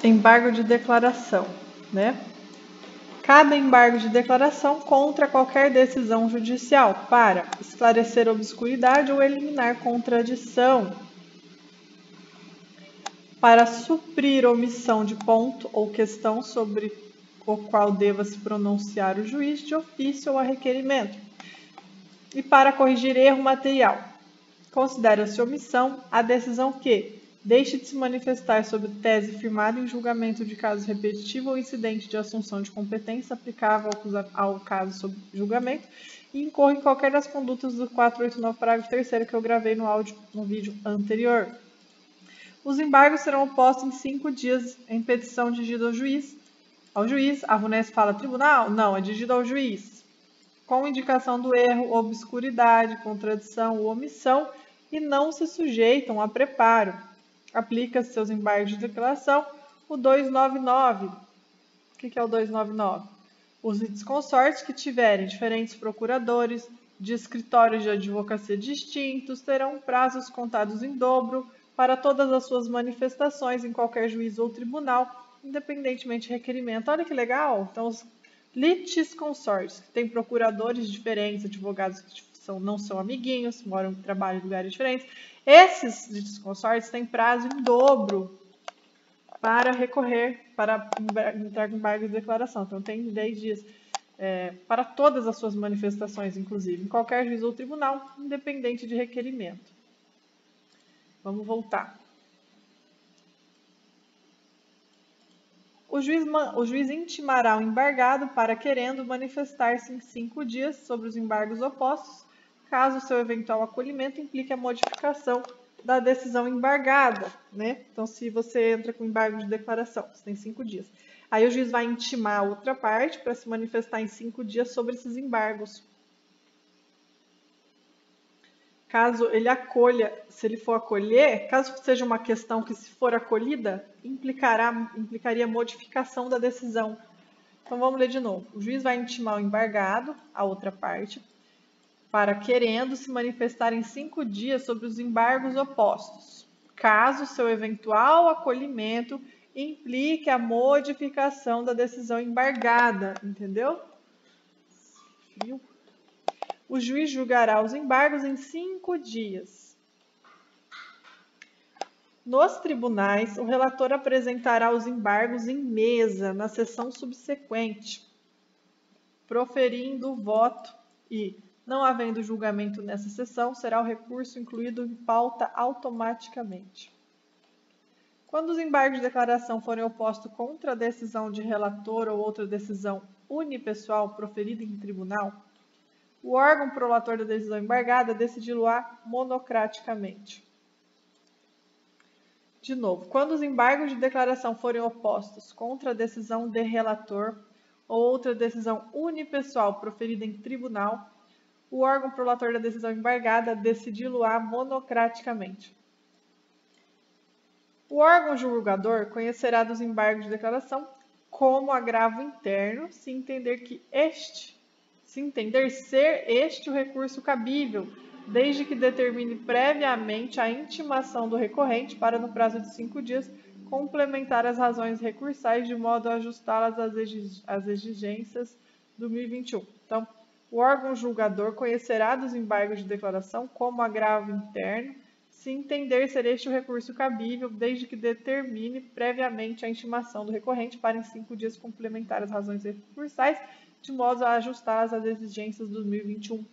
embargo de declaração, né? Cabe embargo de declaração contra qualquer decisão judicial para esclarecer obscuridade ou eliminar contradição, para suprir omissão de ponto ou questão sobre o qual deva se pronunciar o juiz de ofício ou a requerimento, e para corrigir erro material. Considera-se omissão a decisão que deixe de se manifestar sobre tese firmada em julgamento de caso repetitivo ou incidente de assunção de competência aplicável ao caso sob julgamento e incorre em qualquer das condutas do 489, parágrafo 3º que eu gravei no vídeo anterior. Os embargos serão opostos em 5 dias em petição dirigida ao juiz. A VUNESP fala tribunal? Não, é dirigida ao juiz. Com indicação do erro, obscuridade, contradição ou omissão e não se sujeitam a preparo. Aplica-se seus embargos de declaração o 299. O que é o 299? Os litisconsortes que tiverem diferentes procuradores de escritórios de advocacia distintos terão prazos contados em dobro para todas as suas manifestações em qualquer juiz ou tribunal, independentemente de requerimento. Olha que legal! Então, os litisconsortes, que têm procuradores diferentes, advogados que não são amiguinhos, moram e trabalham em lugares diferentes, esses litisconsortes têm prazo em dobro para recorrer, para entrar com embargo de declaração. Então, tem 10 dias para todas as suas manifestações, inclusive, em qualquer juiz ou tribunal, independente de requerimento. Vamos voltar. O juiz intimará o embargado para querendo manifestar-se em 5 dias sobre os embargos opostos, caso seu eventual acolhimento implique a modificação da decisão embargada, né? Então, se você entra com embargo de declaração, você tem 5 dias. Aí o juiz vai intimar a outra parte para se manifestar em 5 dias sobre esses embargos. Caso ele acolha, se ele for acolher, caso seja uma questão que, se for acolhida, implicaria modificação da decisão. Então, vamos ler de novo. O juiz vai intimar o embargado, a outra parte, para querendo se manifestar em 5 dias sobre os embargos opostos, caso seu eventual acolhimento implique a modificação da decisão embargada, entendeu? O juiz julgará os embargos em 5 dias. Nos tribunais, o relator apresentará os embargos em mesa, na sessão subsequente, proferindo o voto e, não havendo julgamento nessa sessão, será o recurso incluído em pauta automaticamente. Quando os embargos de declaração forem opostos contra a decisão de relator ou outra decisão unipessoal proferida em tribunal, o órgão prolator da decisão embargada decidi-lo-á monocraticamente. De novo, quando os embargos de declaração forem opostos contra a decisão de relator ou outra decisão unipessoal proferida em tribunal, o órgão prolator da decisão embargada decidi-lo-á monocraticamente. O órgão julgador conhecerá dos embargos de declaração como agravo interno, se entender ser este o recurso cabível, desde que determine previamente a intimação do recorrente para, no prazo de 5 dias, complementar as razões recursais de modo a ajustá-las às exigências do 2021. Então, o órgão julgador conhecerá dos embargos de declaração como agravo interno, se entender ser este o recurso cabível, desde que determine previamente a intimação do recorrente para, em 5 dias, complementar as razões recursais de modo a ajustá-las às exigências do 2021.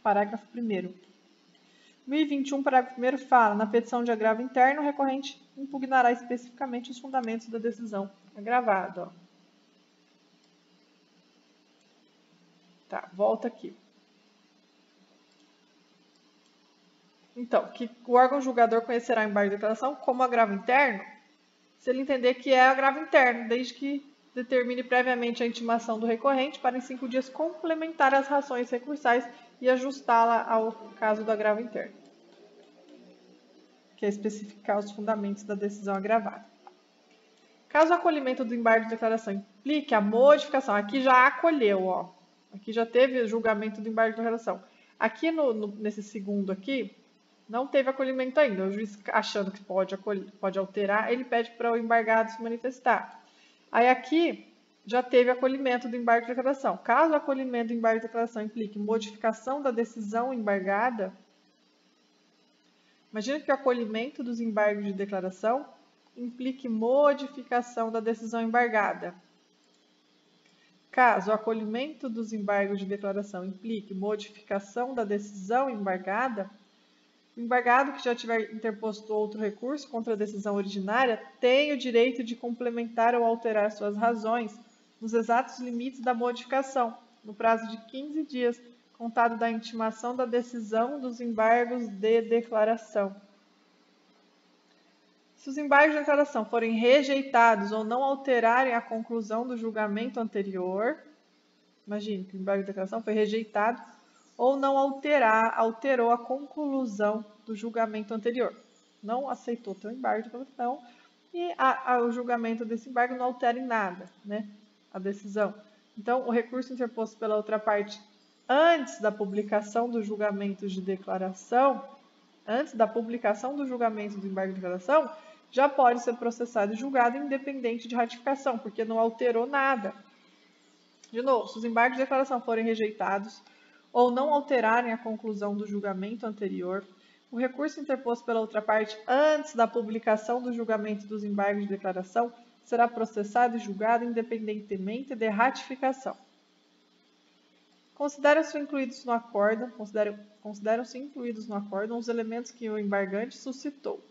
Parágrafo 1º. 2021, parágrafo 1º fala: na petição de agravo interno, o recorrente impugnará especificamente os fundamentos da decisão agravada. Ó. Tá, volta aqui. Então, que o órgão julgador conhecerá o embargo de declaração como agravo interno, se ele entender que é agravo interno, desde que determine previamente a intimação do recorrente para, em 5 dias, complementar as razões recursais e ajustá-la ao caso do agravo interno, que é especificar os fundamentos da decisão agravada. Caso o acolhimento do embargo de declaração implique a modificação, aqui já acolheu, ó, aqui já teve julgamento do embargo de declaração. Aqui nesse segundo aqui, Não teve acolhimento ainda. O juiz, achando que pode alterar, ele pede para o embargado se manifestar. Aí aqui já teve acolhimento do embargo de declaração. Caso o acolhimento do embargo de declaração implique modificação da decisão embargada, imagina que o acolhimento dos embargos de declaração implique modificação da decisão embargada. Caso o acolhimento dos embargos de declaração implique modificação da decisão embargada, o embargado que já tiver interposto outro recurso contra a decisão originária tem o direito de complementar ou alterar suas razões nos exatos limites da modificação, no prazo de 15 dias, contado da intimação da decisão dos embargos de declaração. Se os embargos de declaração forem rejeitados ou não alterarem a conclusão do julgamento anterior, imagine que o embargo de declaração foi rejeitado ou não alterou a conclusão do julgamento anterior. Não aceitou teu embargo de declaração e o julgamento desse embargo não altera em nada, né, a decisão. Então, o recurso interposto pela outra parte antes da publicação do julgamento de declaração, antes da publicação do julgamento do embargo de declaração, já pode ser processado e julgado independente de ratificação, porque não alterou nada. De novo, se os embargos de declaração forem rejeitados ou não alterarem a conclusão do julgamento anterior, o recurso interposto pela outra parte antes da publicação do julgamento dos embargos de declaração será processado e julgado independentemente de ratificação. Consideram-se incluídos no acórdão os elementos que o embargante suscitou.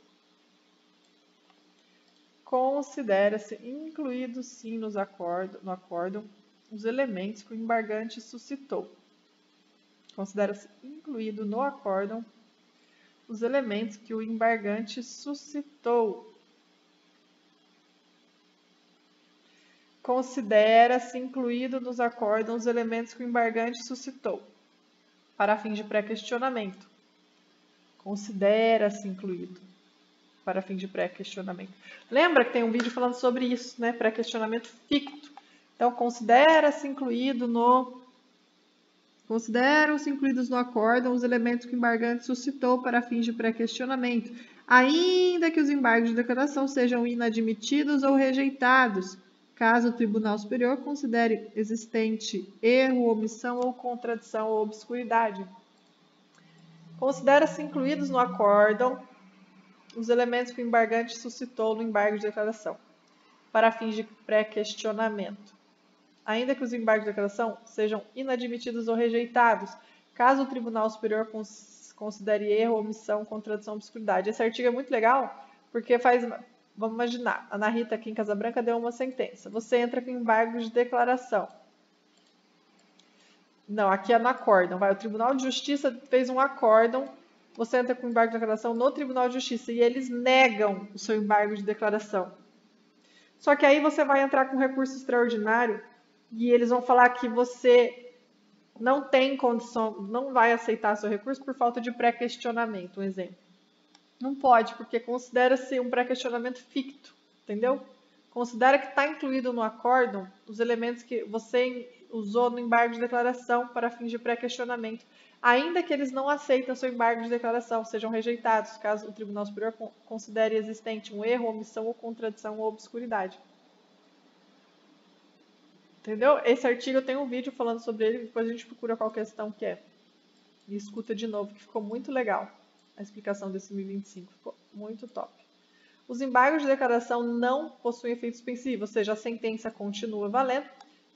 Considera-se incluídos sim no acórdão os elementos que o embargante suscitou. Considera-se incluído no acórdão os elementos que o embargante suscitou. Considera-se incluído nos acórdãos os elementos que o embargante suscitou, para fins de pré-questionamento. Considera-se incluído, para fins de pré-questionamento. Lembra que tem um vídeo falando sobre isso, né? Pré-questionamento ficto. Então, considera-se incluído Consideram-se incluídos no acórdão os elementos que o embargante suscitou para fins de pré-questionamento, ainda que os embargos de declaração sejam inadmitidos ou rejeitados, caso o Tribunal Superior considere existente erro, omissão ou contradição ou obscuridade. Considera-se incluídos no acórdão os elementos que o embargante suscitou no embargo de declaração, para fins de pré-questionamento, ainda que os embargos de declaração sejam inadmitidos ou rejeitados, caso o Tribunal Superior considere erro, omissão, contradição ou obscuridade. Esse artigo é muito legal, porque vamos imaginar, a Ana Rita aqui em Casa Branca deu uma sentença. Você entra com embargo de declaração. Não, aqui é no acórdão. O Tribunal de Justiça fez um acórdão, você entra com embargo de declaração no Tribunal de Justiça e eles negam o seu embargo de declaração. Só que aí você vai entrar com recurso extraordinário e eles vão falar que você não tem condição, não vai aceitar seu recurso por falta de pré-questionamento, um exemplo. Não pode, porque considera-se um pré-questionamento ficto, entendeu? Considera que está incluído no acórdão os elementos que você usou no embargo de declaração para fins de pré-questionamento, ainda que eles não aceitem seu embargo de declaração, sejam rejeitados, caso o Tribunal Superior considere existente um erro, omissão ou contradição ou obscuridade. Entendeu? Esse artigo eu tenho um vídeo falando sobre ele, depois a gente procura qual questão que é. E escuta de novo, que ficou muito legal a explicação desse 1025, ficou muito top. Os embargos de declaração não possuem efeito suspensivo, ou seja, a sentença continua valendo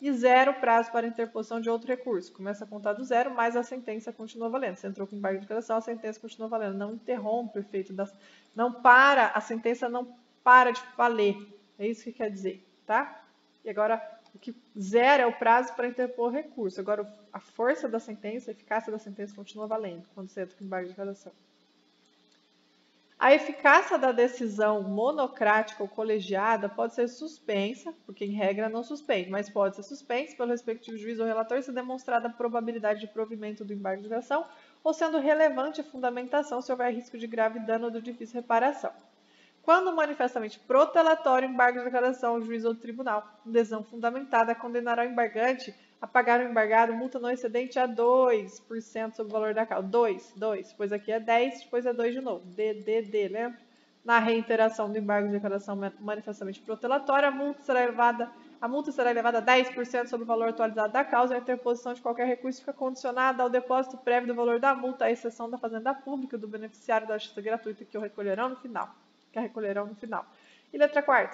e zero prazo para interposição de outro recurso. Começa a contar do zero, mas a sentença continua valendo. Você entrou com embargo de declaração, a sentença continua valendo. Não interrompe o efeito a sentença não para de valer. É isso que quer dizer, tá? E agora, o que zera é o prazo para interpor o recurso. Agora, a força da sentença, a eficácia da sentença continua valendo quando você entra com embargo de declaração. A eficácia da decisão monocrática ou colegiada pode ser suspensa, porque em regra não suspende, mas pode ser suspensa pelo respectivo juiz ou relator se demonstrada a probabilidade de provimento do embargo de declaração ou sendo relevante a fundamentação se houver risco de grave dano ou de difícil reparação. Quando manifestamente protelatório embargo de declaração, o juiz ou tribunal, decisão fundamentada, condenará o embargante a pagar o embargado multa não excedente a 2% sobre o valor da causa. 2, depois aqui é 10, depois é 2 de novo. D, lembra? Na reiteração do embargo de declaração manifestamente protelatória, a multa será elevada a 10% sobre o valor atualizado da causa e a interposição de qualquer recurso fica condicionada ao depósito prévio do valor da multa, à exceção da fazenda pública e do beneficiário da justiça gratuita que recolherão no final. E letra 4ª.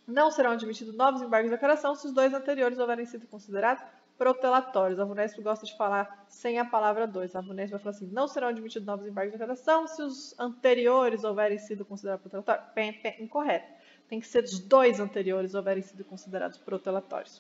Não serão admitidos novos embargos de declaração se os 2 anteriores houverem sido considerados protelatórios. A VUNESP gosta de falar sem a palavra 2. A VUNESP vai falar assim, não serão admitidos novos embargos de declaração se os anteriores houverem sido considerados protelatórios. Incorreto. Tem que ser os 2 anteriores houverem sido considerados protelatórios.